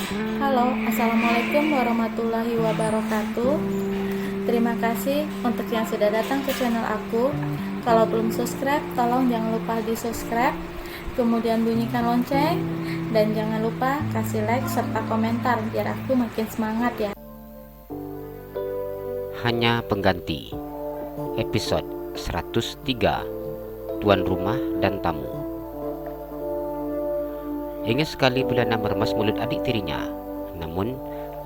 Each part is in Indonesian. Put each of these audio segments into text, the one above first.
Halo, Assalamualaikum warahmatullahi wabarakatuh. Terima kasih untuk yang sudah datang ke channel aku. Kalau belum subscribe, tolong jangan lupa di subscribe, kemudian bunyikan lonceng, dan jangan lupa kasih like serta komentar biar aku makin semangat ya. Hanya Pengganti, episode 103, Tuan Rumah dan Tamu. Ingin sekali Belana meremas mulut adik tirinya, namun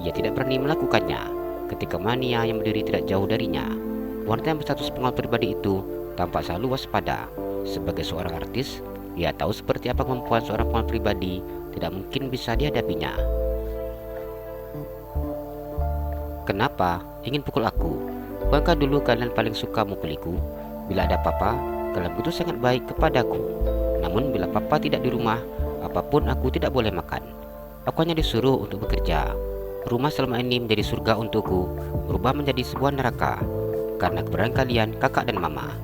ia tidak berani melakukannya ketika Mania yang berdiri tidak jauh darinya. Wanita yang berstatus pengawal pribadi itu tampak selalu waspada. Sebagai seorang artis, ia tahu seperti apa kemampuan seorang pengawal pribadi tidak mungkin bisa dihadapinya. Kenapa ingin pukul aku? Bukankah dulu kalian paling suka mukuliku? Bila ada papa, kalian begitu sangat baik kepadaku. Namun bila papa tidak di rumah, apapun aku tidak boleh makan. Aku hanya disuruh untuk bekerja. Rumah selama ini menjadi surga untukku, berubah menjadi sebuah neraka karena keberadaan kalian, kakak dan mama.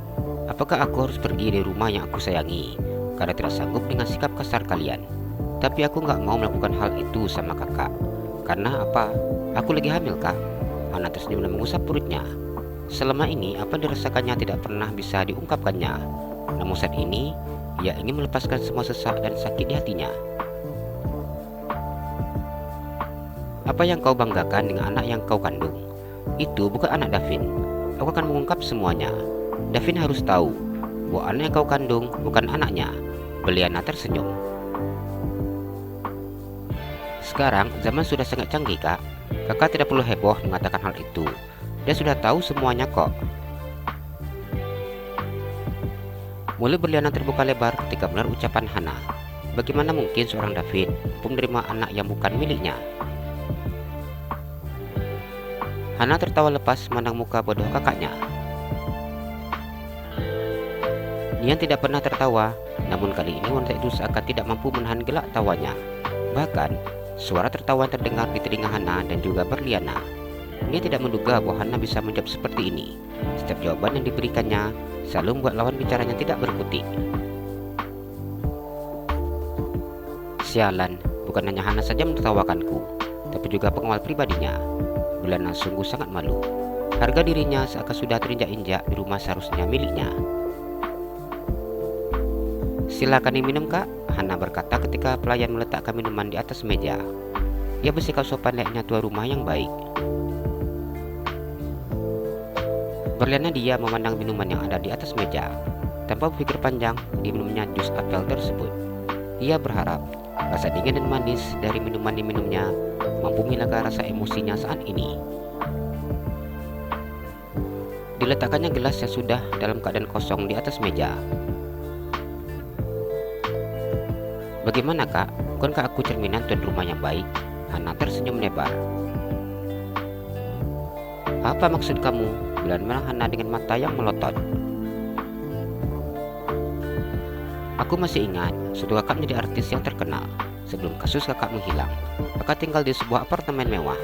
Apakah aku harus pergi dari rumah yang aku sayangi karena tidak sanggup dengan sikap kasar kalian? Tapi aku nggak mau melakukan hal itu sama kakak. Karena apa? Aku lagi hamil, kak. Hana tersenyum dan mengusap perutnya. Selama ini apa yang dirasakannya tidak pernah bisa diungkapkannya. Namun saat ini ia ingin melepaskan semua sesak dan sakit di hatinya. Apa yang kau banggakan dengan anak yang kau kandung? Itu bukan anak Davin. Aku akan mengungkap semuanya. Davin harus tahu bahwa anak yang kau kandung bukan anaknya. Beliana tersenyum. Sekarang zaman sudah sangat canggih, kak. Kakak tidak perlu heboh mengatakan hal itu. Dia sudah tahu semuanya kok. Mulut Berliana terbuka lebar ketika mendengar ucapan Hana. Bagaimana mungkin seorang David menerima anak yang bukan miliknya? Hana tertawa lepas memandang muka bodoh kakaknya. Nian tidak pernah tertawa, namun kali ini wanita itu seakan tidak mampu menahan gelak tawanya. Bahkan, suara tertawa terdengar di telinga Hana dan juga Berliana. Dia tidak menduga bahwa Hana bisa menjawab seperti ini. Setiap jawaban yang diberikannya selalu membuat lawan bicaranya tidak berkutik. Sialan, bukan hanya Hana saja menertawakanku, tapi juga pengawal pribadinya. Belana sungguh sangat malu. Harga dirinya seakan sudah terinjak-injak di rumah seharusnya miliknya. Silakan diminum, kak, Hana berkata ketika pelayan meletakkan minuman di atas meja. Ia bersikap sopan layaknya tuan rumah yang baik. Berliana dia memandang minuman yang ada di atas meja. Tanpa berpikir panjang, diminumnya jus apel tersebut. Ia berharap rasa dingin dan manis dari minuman diminumnya mampu menghilangkan rasa emosinya saat ini. Diletakkannya gelas yang sudah dalam keadaan kosong di atas meja. Bagaimana, kak? Bukankah aku cerminan tuan rumah yang baik? Hana tersenyum lebar. Apa maksud kamu? Bulan memandang Hana dengan mata yang melotot. Aku masih ingat, suatu kakak menjadi artis yang terkenal. Sebelum kasus kakak menghilang, kakak tinggal di sebuah apartemen mewah.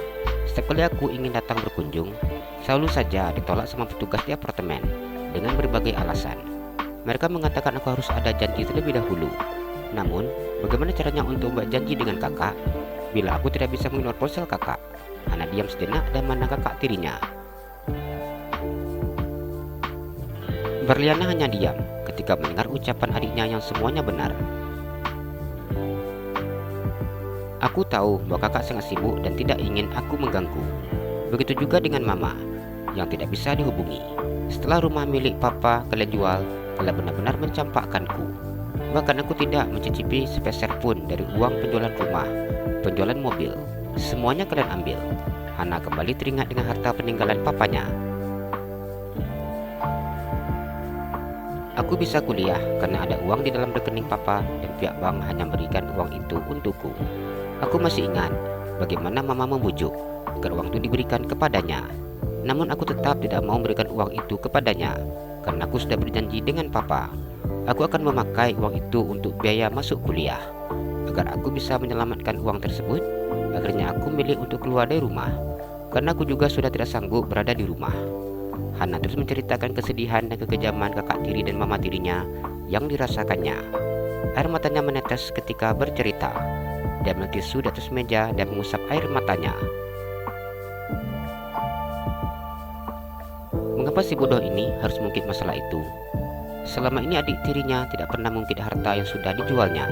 Setiap kali aku ingin datang berkunjung, selalu saja ditolak sama petugas di apartemen dengan berbagai alasan. Mereka mengatakan aku harus ada janji terlebih dahulu. Namun, bagaimana caranya untuk membuat janji dengan kakak bila aku tidak bisa mengignore ponsel kakak? Hana diam sejenak dan memandang kakak tirinya. Berliana hanya diam ketika mendengar ucapan adiknya yang semuanya benar. Aku tahu bahwa kakak sangat sibuk dan tidak ingin aku mengganggu. Begitu juga dengan mama yang tidak bisa dihubungi. Setelah rumah milik papa kalian jual, kalian benar-benar mencampakkanku. Bahkan aku tidak mencicipi sepeser pun dari uang penjualan rumah, penjualan mobil. Semuanya kalian ambil. Hana kembali teringat dengan harta peninggalan papanya. Aku bisa kuliah karena ada uang di dalam rekening papa dan pihak bank hanya memberikan uang itu untukku. Aku masih ingat bagaimana mama membujuk agar uang itu diberikan kepadanya. Namun aku tetap tidak mau memberikan uang itu kepadanya karena aku sudah berjanji dengan papa. Aku akan memakai uang itu untuk biaya masuk kuliah. Agar aku bisa menyelamatkan uang tersebut, akhirnya aku milih untuk keluar dari rumah karena aku juga sudah tidak sanggup berada di rumah. Hana terus menceritakan kesedihan dan kekejaman kakak tiri dan mama tirinya yang dirasakannya. Air matanya menetes ketika bercerita. Dia ambil tisu di atas meja dan mengusap air matanya. Mengapa si bodoh ini harus mengungkit masalah itu? Selama ini adik tirinya tidak pernah mengungkit harta yang sudah dijualnya.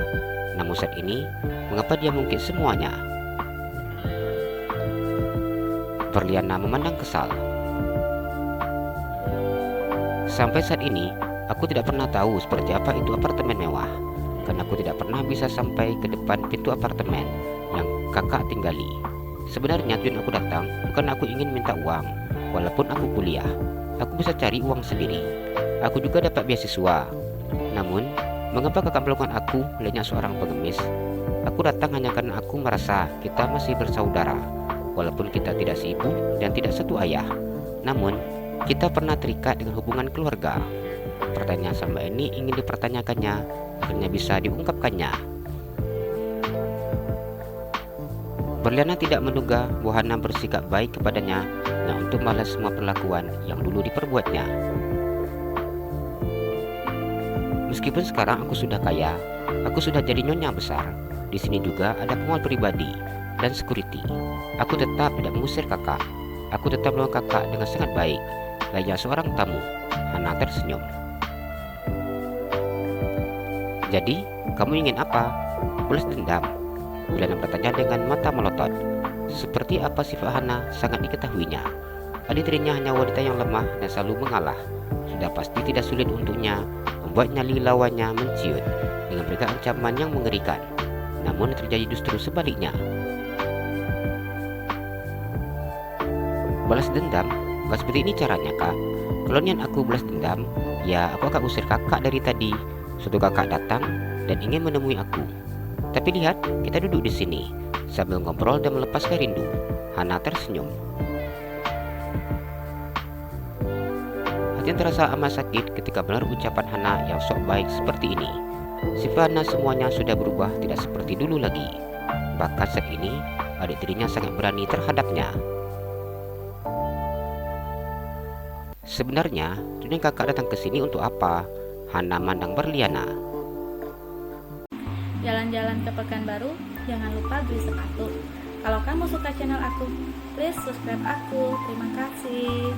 Namun saat ini, mengapa dia mengungkit semuanya? Berliana memandang kesal. Sampai saat ini, aku tidak pernah tahu seperti apa itu apartemen mewah, karena aku tidak pernah bisa sampai ke depan pintu apartemen yang kakak tinggali. Sebenarnya tujuan aku datang bukan aku ingin minta uang. Walaupun aku kuliah, aku bisa cari uang sendiri. Aku juga dapat beasiswa. Namun, mengapa kakak melakukan aku layaknya seorang pengemis? Aku datang hanya karena aku merasa kita masih bersaudara. Walaupun kita tidak seibu dan tidak satu ayah, namun kita pernah terikat dengan hubungan keluarga. Pertanyaan selama ini ingin dipertanyakannya, akhirnya bisa diungkapkannya. Berliana tidak menduga Wahana bersikap baik kepadanya dan untuk membalas semua perlakuan yang dulu diperbuatnya. Meskipun sekarang aku sudah kaya, aku sudah jadi nyonya besar. Di sini juga ada pengawal pribadi dan security. Aku tetap tidak mengusir kakak. Aku tetap menolong kakak dengan sangat baik, layaknya seorang tamu. Hana tersenyum. Jadi, kamu ingin apa? Balas dendam? Berliana bertanya dengan mata melotot. Seperti apa sifat Hana sangat diketahuinya. Adik tirinya hanya wanita yang lemah dan selalu mengalah. Sudah pasti tidak sulit untuknya membuat nyali lawannya menciut dengan memberikan ancaman yang mengerikan. Namun terjadi justru sebaliknya. Balas dendam? Gak seperti ini caranya, kak. Kalau niat aku balas dendam, ya aku akan usir kakak dari tadi. Suatu kakak datang dan ingin menemui aku. Tapi lihat, kita duduk di sini sambil ngobrol dan melepaskan rindu. Hana tersenyum. Hati terasa amat sakit ketika benar ucapan Hana yang sok baik seperti ini. Sifat Hana semuanya sudah berubah, tidak seperti dulu lagi. Bahkan saat ini, adik tirinya sangat berani terhadapnya. Sebenarnya, tujuan kakak datang ke sini untuk apa? Hana mandang Berliana. Jalan-jalan ke Pekanbaru, jangan lupa beli sepatu. Kalau kamu suka channel aku, please subscribe aku. Terima kasih.